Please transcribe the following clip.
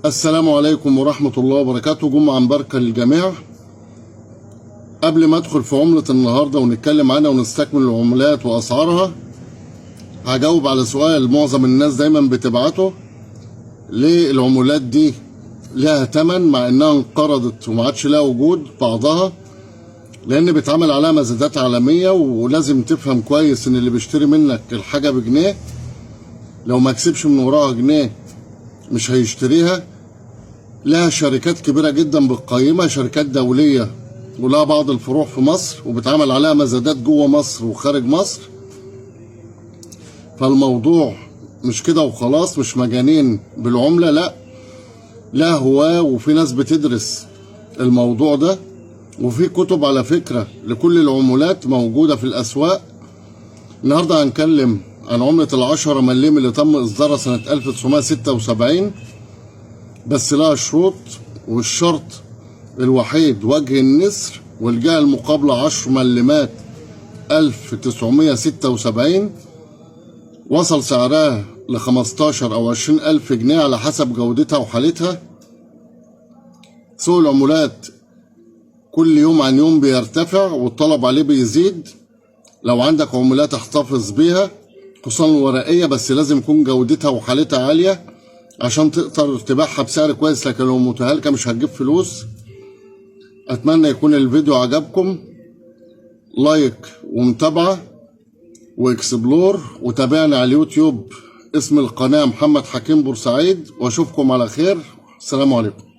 السلام عليكم ورحمة الله وبركاته. جمعة مباركة للجميع. قبل ما ادخل في عملة النهاردة ونتكلم عنها ونستكمل العملات واسعارها، هجاوب على سؤال معظم الناس دايما بتبعته: ليه العملات دي لها تمن مع انها انقرضت وما عادش لها وجود بعضها؟ لان بيتعمل عليها مزادات عالمية، ولازم تفهم كويس ان اللي بيشتري منك الحاجة بجنيه لو ما كسبش من وراها جنيه مش هيشتريها. لها شركات كبيرة جدا بتقيمها، شركات دولية ولها بعض الفروع في مصر، وبتعمل عليها مزادات جوه مصر وخارج مصر. فالموضوع مش كده وخلاص، مش مجانين بالعملة، لا، لا هواة، وفي ناس بتدرس الموضوع ده، وفي كتب على فكرة لكل العملات موجودة في الأسواق. النهاردة هنتكلم عن عملة ال10 مليم اللي تم إصدارها سنة 1976، بس لها شروط، والشرط الوحيد وجه النسر، والجهة المقابلة 10 مليمات 1976 وصل سعرها ل15 أو 20 ألف جنيه على حسب جودتها وحالتها. سوق العملات كل يوم عن يوم بيرتفع والطلب عليه بيزيد. لو عندك عملات احتفظ بيها، خصوصا الورقية، بس لازم يكون جودتها وحالتها عالية عشان تقدر تبيعها بسعر كويس، لكن لو متهالكة مش هتجيب فلوس. اتمنى يكون الفيديو عجبكم. لايك ومتابعة واكسبلور، وتابعنا على اليوتيوب اسم القناة محمد حكيم بورسعيد، واشوفكم على خير. السلام عليكم.